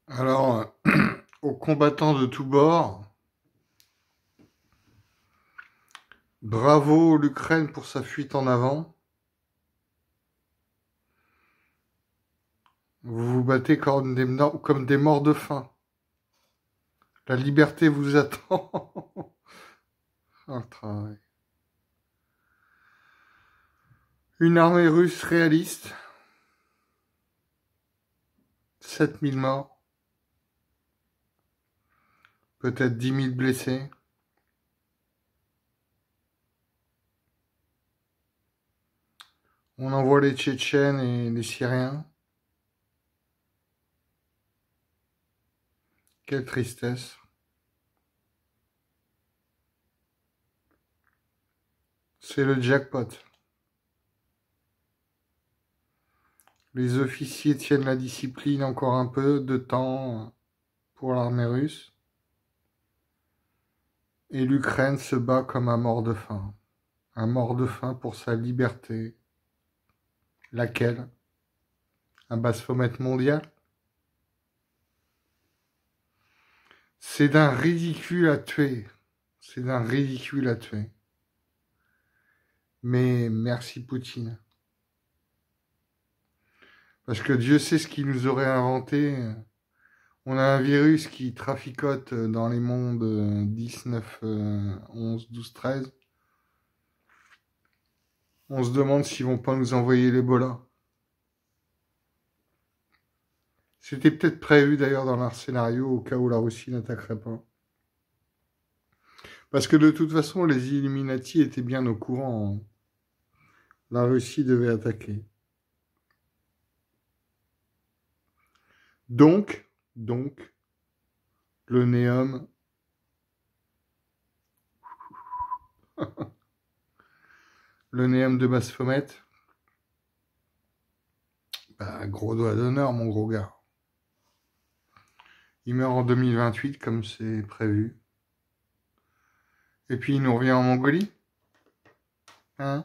Alors, aux combattants de tous bords, bravo l'Ukraine pour sa fuite en avant. Vous vous battez comme des morts de faim. La liberté vous attend. Ah, le travail. Une armée russe réaliste. 7000 morts. Peut-être 10 000 blessés. On envoie les Tchétchènes et les Syriens. Quelle tristesse. C'est le jackpot. Les officiers tiennent la discipline encore un peu de temps pour l'armée russe. Et l'Ukraine se bat comme un mort de faim. Un mort de faim pour sa liberté. Laquelle? Un blasphème mondial? C'est d'un ridicule à tuer. C'est d'un ridicule à tuer. Mais merci Poutine. Parce que Dieu sait ce qu'il nous aurait inventé. On a un virus qui traficote dans les mondes 19, 11, 12, 13. On se demande s'ils vont pas nous envoyer l'Ebola. C'était peut-être prévu d'ailleurs dans leur scénario au cas où la Russie n'attaquerait pas. Parce que de toute façon, les Illuminati étaient bien au courant. La Russie devait attaquer. Donc, le Néum, le Néum de Baphomet, bah, gros doigt d'honneur, mon gros gars. Il meurt en 2028, comme c'est prévu. Et puis, il nous revient en Mongolie. Hein?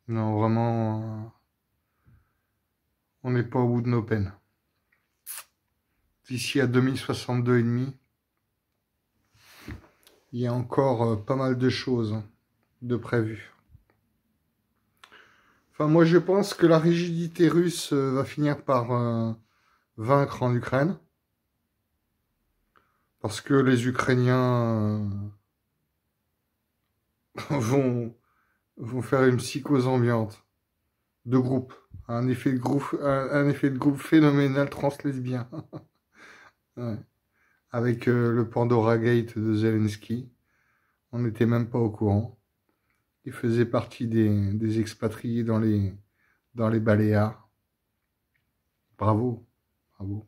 Non, vraiment, on n'est pas au bout de nos peines. D'ici à 2062 et demi, il y a encore pas mal de choses de prévues. Enfin, moi, je pense que la rigidité russe va finir par vaincre en Ukraine. Parce que les Ukrainiens vont faire une psychose ambiante de groupe. Un effet de groupe phénoménal translesbien. Ouais. Avec le Pandora Gate de Zelensky. On n'était même pas au courant. Il faisait partie des expatriés dans les Baléares. Bravo, bravo.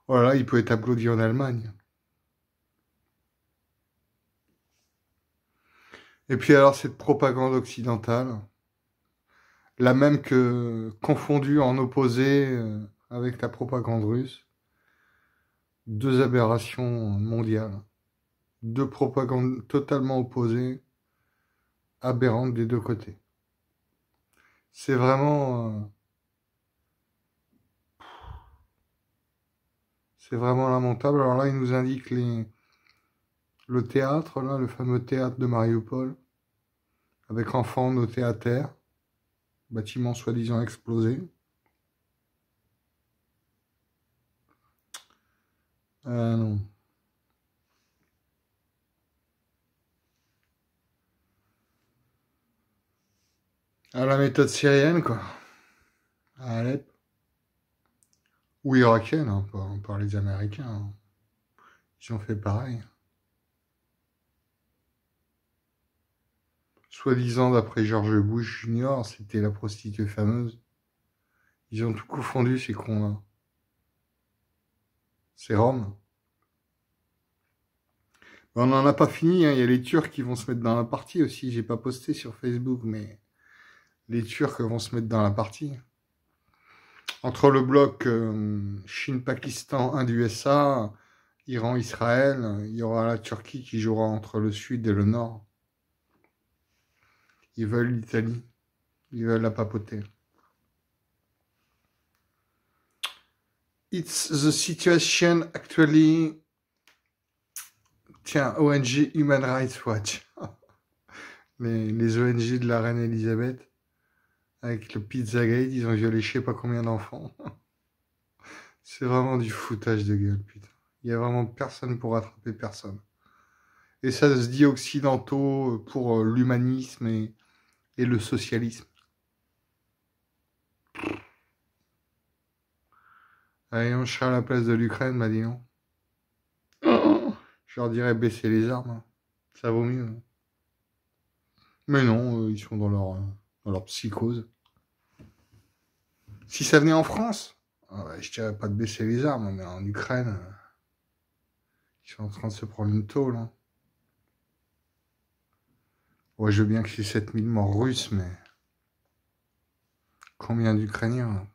Voilà, il peut être applaudi en Allemagne. Et puis alors cette propagande occidentale, la même que confondue en opposé avec la propagande russe, deux aberrations mondiales, deux propagandes totalement opposées, aberrantes des deux côtés. C'est vraiment lamentable. Alors là, il nous indique le théâtre, là, le fameux théâtre de Mariupol, avec enfants notés à terre, bâtiment soi-disant explosé. Non. À la méthode syrienne, quoi. À Alep. Ou irakienne, hein, par les Américains. Hein. Ils ont fait pareil. Soi-disant, d'après George Bush Jr., c'était la prostituée fameuse. Ils ont tout confondu, ces cons-là. C'est Rome. On n'en a pas fini, hein. Il y a les Turcs qui vont se mettre dans la partie aussi. J'ai pas posté sur Facebook, mais les Turcs vont se mettre dans la partie. Entre le bloc Chine-Pakistan, Inde-USA, Iran-Israël, il y aura la Turquie qui jouera entre le sud et le nord. Ils veulent l'Italie. Ils veulent la papoter. It's the situation actually... Tiens, ONG Human Rights Watch. Les ONG de la reine Elisabeth. Avec le Pizzagate, ils ont violé je sais pas combien d'enfants. C'est vraiment du foutage de gueule, putain. Il y a vraiment personne pour rattraper personne. Et ça se dit occidentaux pour l'humanisme et le socialisme. Allez, on sera à la place de l'Ukraine, bah dis non. Je leur dirais baisser les armes. Hein. Ça vaut mieux. Hein. Mais non, ils sont dans leur psychose. Si ça venait en France, je dirais pas de baisser les armes, mais en Ukraine, ils sont en train de se prendre une tôle. Hein. Ouais, je veux bien que c'est 7000 morts russes, mais combien d'Ukrainiens?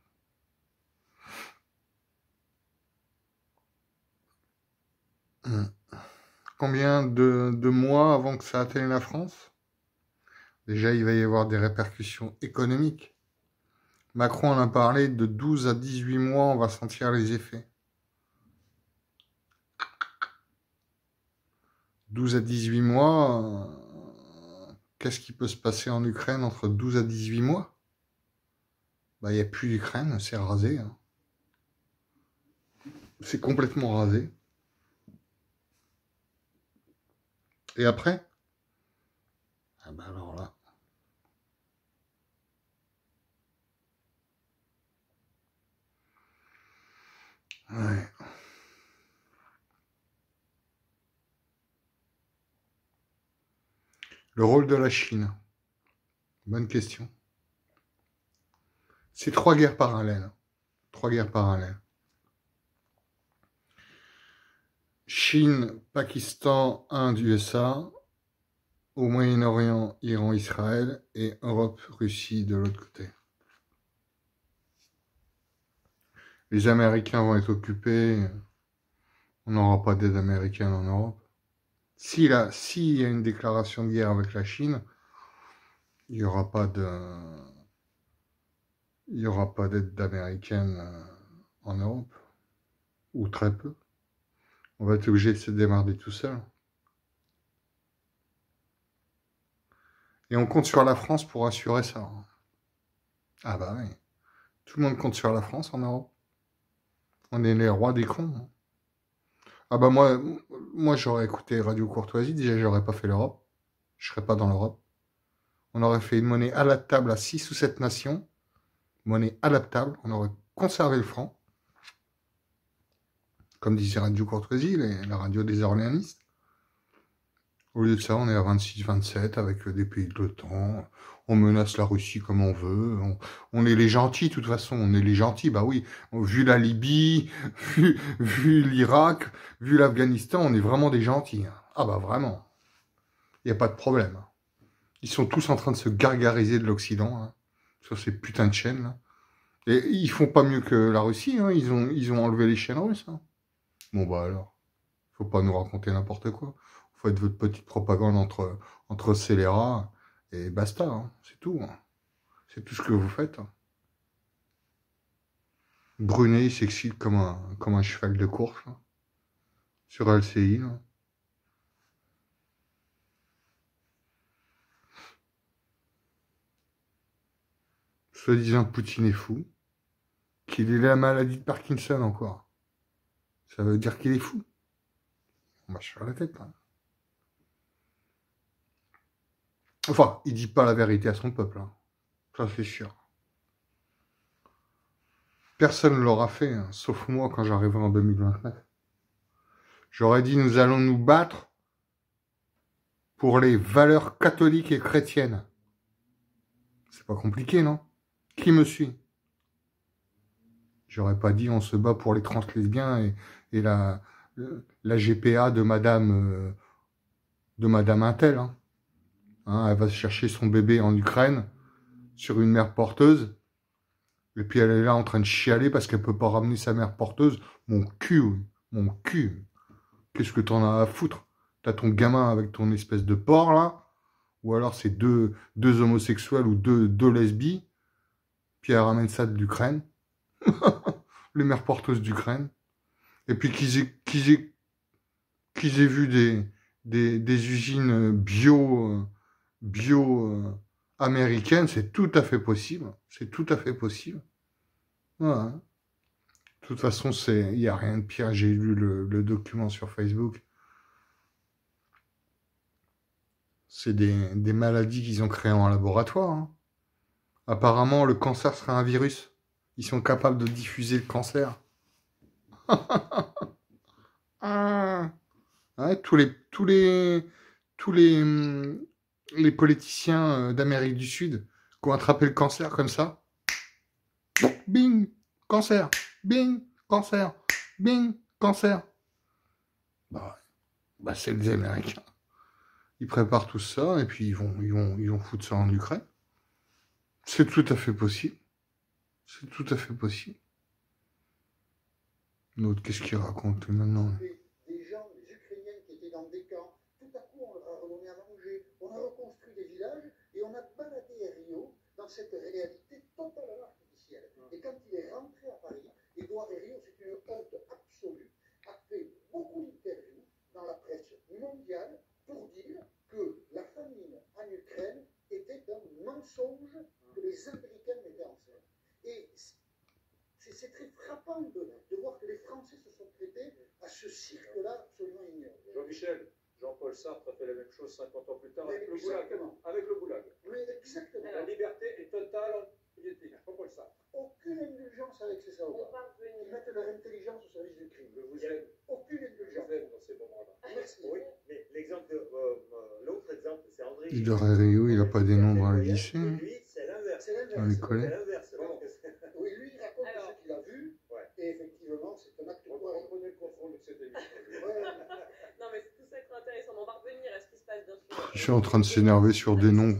Combien de mois avant que ça atteigne la France? Déjà, il va y avoir des répercussions économiques. Macron en a parlé, de 12 à 18 mois, on va sentir les effets. 12 à 18 mois, qu'est-ce qui peut se passer en Ukraine entre 12 à 18 mois? Bah, il n'y a plus d'Ukraine, c'est rasé. Hein. C'est complètement rasé. Et après? Ah bah alors là. Ouais. Le rôle de la Chine. Bonne question. C'est 3 guerres parallèles. 3 guerres parallèles. Chine, Pakistan, Inde, USA. Au Moyen-Orient, Iran, Israël. Et Europe, Russie de l'autre côté. Les Américains vont être occupés. On n'aura pas d'aide américaine en Europe. S'il y a une déclaration de guerre avec la Chine, il n'y aura pas d'aide américaine en Europe. Ou très peu. On va être obligé de se démerder tout seul. Et on compte sur la France pour assurer ça. Ah bah oui. Tout le monde compte sur la France en Europe. On est les rois des cons. Hein. Ah bah moi j'aurais écouté Radio Courtoisie, déjà j'aurais pas fait l'Europe. Je serais pas dans l'Europe. On aurait fait une monnaie adaptable à 6 ou 7 nations. Monnaie adaptable. On aurait conservé le franc. Comme disait Radio Courtoisie, la radio des Orléanistes. Au lieu de ça, on est à 26, 27 avec des pays de l'OTAN. On menace la Russie comme on veut. On est les gentils, de toute façon. On est les gentils, bah oui. Vu la Libye, vu l'Irak, vu l'Afghanistan, on est vraiment des gentils. Ah bah vraiment. Il n'y a pas de problème. Ils sont tous en train de se gargariser de l'Occident, hein, sur ces putains de chaînes. Là. Et ils font pas mieux que la Russie. Hein. Ils ont enlevé les chaînes russes. Hein. Bon bah alors. Faut pas nous raconter n'importe quoi. Vous faites votre petite propagande entre scélérats et basta, hein. C'est tout. Hein. C'est tout ce que vous faites. Hein. Brunet, il s'excite comme un cheval de course là, sur LCI. Là. Soi-disant Poutine est fou, qu'il ait la maladie de Parkinson encore. Ça veut dire qu'il est fou. On va se faire la tête. Hein. Enfin, il dit pas la vérité à son peuple. Hein. Ça, c'est sûr. Personne ne l'aura fait, hein, sauf moi quand j'arriverai en 2029. J'aurais dit, nous allons nous battre pour les valeurs catholiques et chrétiennes. C'est pas compliqué, non? Qui me suit? J'aurais pas dit, on se bat pour les trans lesbiens et la GPA de Madame Intel. Hein. Hein, elle va chercher son bébé en Ukraine sur une mère porteuse. Et puis elle est là en train de chialer parce qu'elle peut pas ramener sa mère porteuse. Mon cul, oui. Mon cul. Qu'est-ce que t'en as à foutre? T'as ton gamin avec ton espèce de porc, là. Ou alors c'est deux homosexuels ou deux lesbies. Puis elle ramène ça de l'Ukraine. les mères porteuses d'Ukraine, et puis qu'ils aient vu des usines bio américaines, c'est tout à fait possible. C'est tout à fait possible. Voilà. De toute façon, il n'y a rien de pire. J'ai lu le document sur Facebook. C'est des maladies qu'ils ont créées en laboratoire. Hein. Apparemment, le cancer serait un virus. Ils sont capables de diffuser le cancer. Ah. Ouais, les politiciens d'Amérique du Sud qui ont attrapé le cancer comme ça. Bing, cancer. Bing, cancer. Bing, cancer. Bah, c'est les Américains. Ils préparent tout ça et puis ils vont foutre ça en Ukraine. C'est tout à fait possible. C'est tout à fait possible. L'autre, qu'est-ce qu'il raconte maintenant? Des gens, des Ukrainiens qui étaient dans des camps, tout à coup on leur a redonné à manger, on a reconstruit des villages et on a baladé Rio dans cette réalité totalement artificielle. Et quand il est rentré à Paris, Édouard Herriot, c'est une honte absolue, a fait beaucoup d'interviews dans la presse mondiale pour dire que la famine en Ukraine était un mensonge que les Américains mettaient en scène. Et c'est très frappant de voir que les Français se sont prêtés à ce cirque-là absolument ignoble. Jean-Michel, Jean-Paul Sartre a fait la même chose 50 ans plus tard avec le goulag. Avec le goulag. Mais exactement. La liberté est totale en guillotine. Jean-Paul Sartre. Aucune indulgence avec ces salopards. Ils mettent leur intelligence au service du crime. Je vous aime. Aucune indulgence. Je vous aime dans ces moments-là. Merci. Oui, mais l'exemple l'autre exemple, c'est André. Édouard Herriot, il n'a pas des noms dans le lycée. Lui, c'est l'inverse. C'est l'inverse. Dans les collèges. C'est l'inverse. Oui, lui, il raconte ce qu'il a vu. Ouais. Et effectivement, c'est un acte On courageux. reprenait le contrôle de cette émission. Non, mais tout ça est très intéressant. On va revenir à ce qui se passe, bien sûr. Je suis en train de s'énerver sur des noms.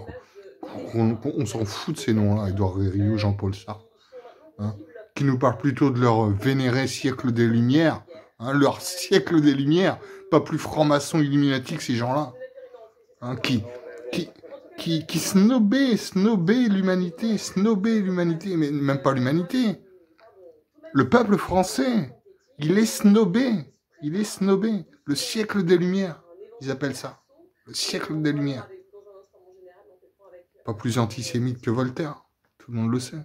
On s'en fout de ces noms-là, Édouard Herriot, Jean-Paul Sartre. Hein, qui nous parlent plutôt de leur vénéré siècle des Lumières. Hein, leur siècle des Lumières. Pas plus franc-maçon illuminati que ces gens-là. Hein, qui snobaient l'humanité, mais même pas l'humanité. Le peuple français, il est snobé. Le siècle des Lumières, ils appellent ça. Le siècle des Lumières. Pas plus antisémite que Voltaire, tout le monde le sait.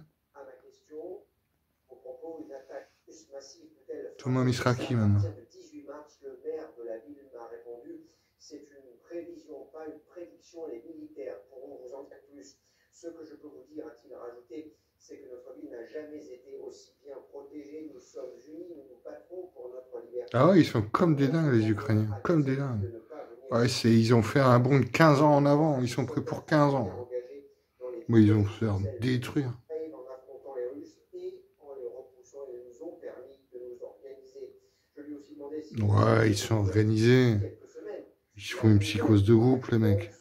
Thomas Misraki maintenant. Le 18 mars, le maire de la ville m'a répondu, c'est une prévision, pas une prédiction, les militaires pourront vous en dire plus. Ce que je peux vous dire, a-t-il rajouté, c'est que notre ville n'a jamais été aussi bien protégée, nous sommes unis, nous nous battrons pour notre liberté. Ah ouais, ils sont comme des dingues les Ukrainiens, comme des dingues. Ouais, ils ont fait un bond de 15 ans en avant, ils sont prêts pour 15 ans. Mais ils vont se faire détruire. Ouais, ils sont organisés. Ils font une psychose de groupe, les mecs.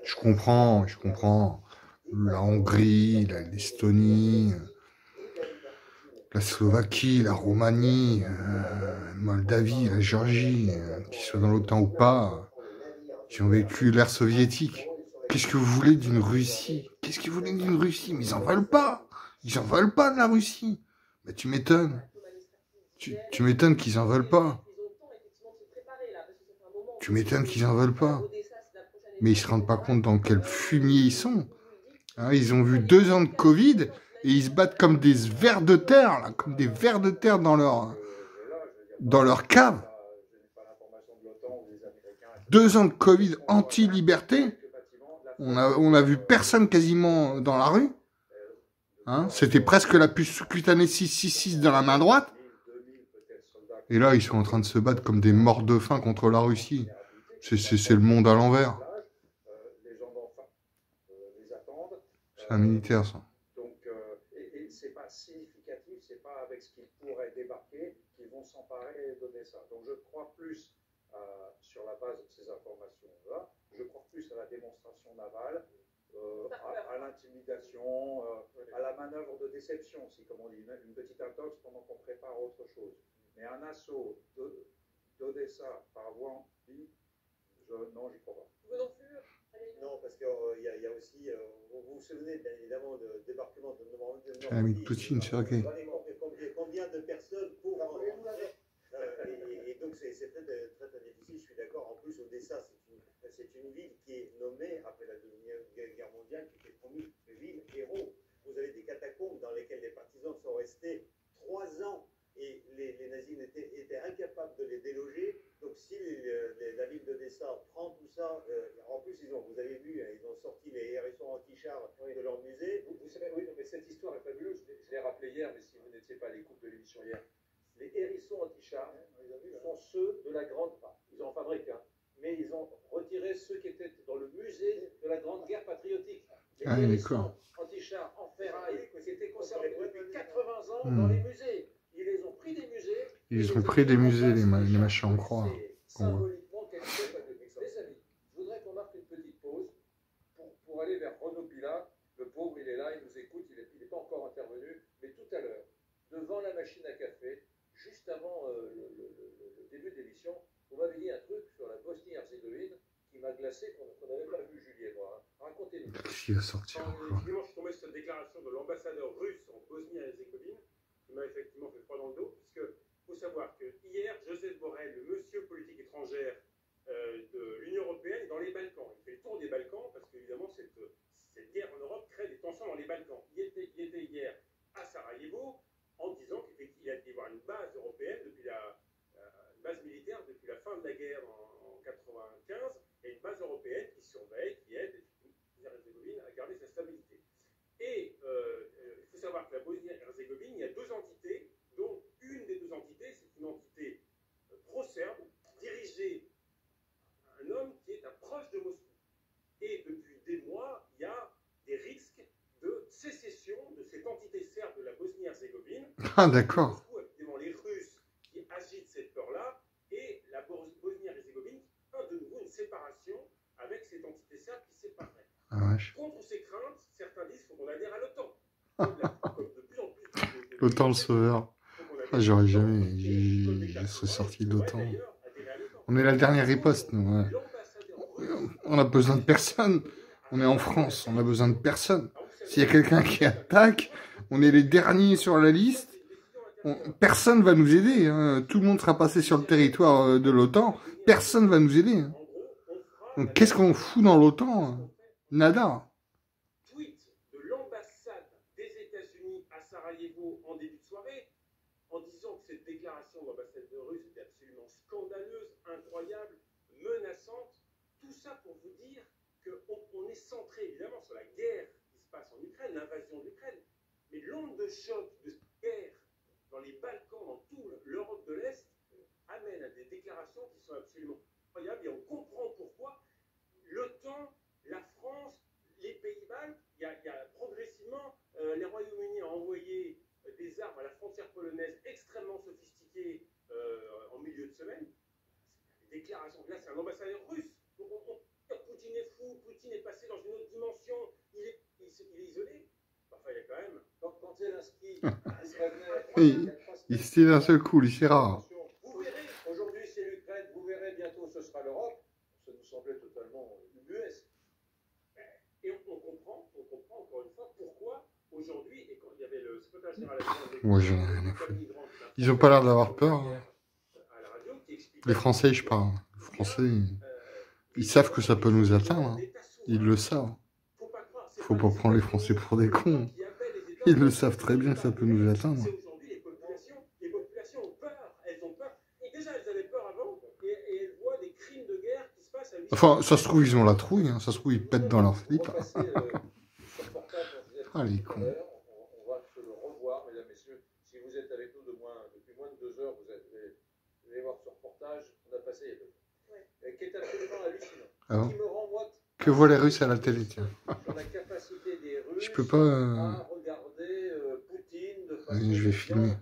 Je comprends. La Hongrie, l'Estonie, la Slovaquie, la Roumanie, Moldavie, la Géorgie, qu'ils soient dans l'OTAN ou pas, qui ont vécu l'ère soviétique. Qu'est-ce que vous voulez d'une Russie? Qu'est-ce que vous voulez d'une Russie? Mais ils en veulent pas. Ils en veulent pas de la Russie. Mais tu m'étonnes. Tu m'étonnes qu'ils en veulent pas. Tu m'étonnes qu'ils en veulent pas. Mais ils se rendent pas compte dans quel fumier ils sont. Hein, ils ont vu 2 ans de Covid et ils se battent comme des vers de terre, là, comme des vers de terre dans leur cave. 2 ans de Covid anti-liberté. On a vu personne quasiment dans la rue. Hein, c'était presque la puce cutanée 666 dans la main droite. Et là, ils sont en train de se battre comme des morts de faim contre la Russie. C'est le monde à l'envers. C'est un militaire, ça. Donc, et c'est pas significatif, c'est pas avec ce qu'ils pourraient débarquer qu'ils vont s'emparer et donner ça. Donc, je crois plus sur la base de ces informations-là, je crois plus à la démonstration navale, à l'intimidation, à la manœuvre de déception aussi, comme on dit, une petite intox pendant qu'on prépare autre chose. Mais un assaut d'Odessa par voie en ligne, non, j'y crois pas. Vous non plus? Non, parce y a aussi, vous vous souvenez bien évidemment du débarquement de Normandie. L'ami de Poutine, c'est ok. Combien de personnes pour et donc c'est très, très, très difficile, je suis d'accord. En plus, Odessa, c'est une ville qui est nommée, après la Deuxième Guerre mondiale, qui était promue ville héros. Vous avez des catacombes dans lesquelles les partisans sont restés 3 ans et les nazis étaient incapables de les déloger. Donc si la ville d'Odessa prend tout ça, en plus vous avez vu, ils ont sorti les hérissons anti-chars de leur musée. Vous savez, oui, mais cette histoire est fabuleuse, je l'ai rappelé hier, mais si vous n'étiez pas à l'écoute de l'émission hier, les hérissons anti-chars sont ceux de la grande... Ils en fabriquent, hein, mais ils ont retiré ceux qui étaient dans le musée de la Grande Guerre patriotique. Les hérissons anti-chars en ferraille qui étaient conservés depuis 80 ans dans les musées. Ils les ont pris des musées. Ils ont pris des musées, les machins en croix. Symboliquement, quelque chose à donner. Les amis, je voudrais qu'on marque une petite pause pour aller vers Renaud Pilat. Le pauvre, il est là, il nous écoute, il n'est pas encore intervenu, mais tout à l'heure, devant la machine à café, juste avant le début de l'émission, vous m'avez dit un truc sur la Bosnie-Herzégovine qui m'a glacé, qu'on n'avait pas vu, Julie et moi. Hein. Racontez-nous. Qui va sortir encore? Dimanche, je suis tombé sur cette déclaration de l'ambassadeur russe en Bosnie-Herzégovine qui m'a effectivement fait froid dans le dos, puisque il faut savoir que hier, Joseph Borrell, le monsieur politique étrangère de l'Union européenne, est dans les Balkans. Il fait le tour des Balkans parce qu'évidemment, cette guerre en Europe crée des tensions dans les Balkans. Il était hier à Sarajevo en disant qu'il allait y avoir une base européenne une base militaire depuis la fin de la guerre en 95 et une base européenne qui surveille, qui aide Bosnie-Herzégovine à garder sa stabilité. Et il faut savoir que la Bosnie-Herzégovine, il y a 2 entités, dont une des 2 entités, c'est une entité pro-serbe, dirigée par un homme qui est un proche de Moscou. Et depuis des mois, il y a des risques de sécession de cette entité serbe de la Bosnie-Herzégovine. Ah, d'accord. Évidemment, les Russes qui agitent cette peur-là, et la Bosnie-Herzégovine qui a de nouveau une séparation avec cette entité serbe qui séparerait. Ah, Contre ces craintes, certains disent qu'il faut qu'on adhère à l'OTAN. L'OTAN le sauveur. Ah, j'aurais jamais. Je serais sorti de l'OTAN. On est la dernière riposte, nous. Ouais. On a besoin de personne. On est en France, on a besoin de personne. S'il y a quelqu'un qui attaque, on est les derniers sur la liste. Personne va nous aider. Hein. Tout le monde sera passé sur le territoire de l'OTAN. Personne va nous aider. Hein. Donc qu'est-ce qu'on fout dans l'OTAN? Nada. Tweet de l'ambassade des États-Unis à Sarajevo en début de soirée, en disant que cette déclaration de l'ambassadeur russe était absolument scandaleuse, incroyable, menaçante. Tout ça pour vous dire qu'on est centré évidemment sur la guerre qui se passe en Ukraine, l'invasion de l'Ukraine, mais l'onde de choc de cette guerre dans les Balkans, dans toute l'Europe de l'Est, amène à des déclarations qui sont absolument incroyables et on comprend pourquoi l'OTAN, la France, les Pays-Bas, il y a progressivement, les Royaumes-Unis ont envoyé des armes à la frontière polonaise extrêmement sophistiquées en milieu de semaine. Des déclarations, là c'est un ambassadeur russe. Poutine est fou, Poutine est passé dans une autre dimension, il est isolé. Enfin, il y a quand même. Quand Zelensky il se tire d'un seul coup, lui, c'est rare. Vous verrez, aujourd'hui c'est l'Ukraine, vous verrez bientôt ce sera l'Europe. Ça nous semblait totalement ubuesque. Et on comprend encore une fois pourquoi aujourd'hui, et quand il y avait le secrétaire général Moi, j'en ai rien à foutre. Ils ont pas l'air d'avoir peur. Hein. Les Français, je parle. Les Français, ils savent que ça peut nous atteindre. Hein. Ils le savent. Faut pas prendre les Français pour des cons. Ils le savent très bien que ça peut nous atteindre. Les populations ont peur, elles ont peur. Et déjà, elles avaient peur avant, et elles voient des crimes de guerre qui se passent à 800. Enfin, ça se trouve, ils ont la trouille. Hein. Ça se trouve, ils pètent dans leur slip. Ah, les cons. On va se le revoir, mesdames, messieurs. Si vous êtes avec nous depuis moins de 2 heures, vous allez voir ce reportage. On a passé il y a 2 heures. Qui est absolument hallucinant. Ah bon? Qui me rend, moi, que voient les Russes à la télé, tiens. Sur la capacité des Russes je peux pas... à regarder Poutine de façon je vais filmer.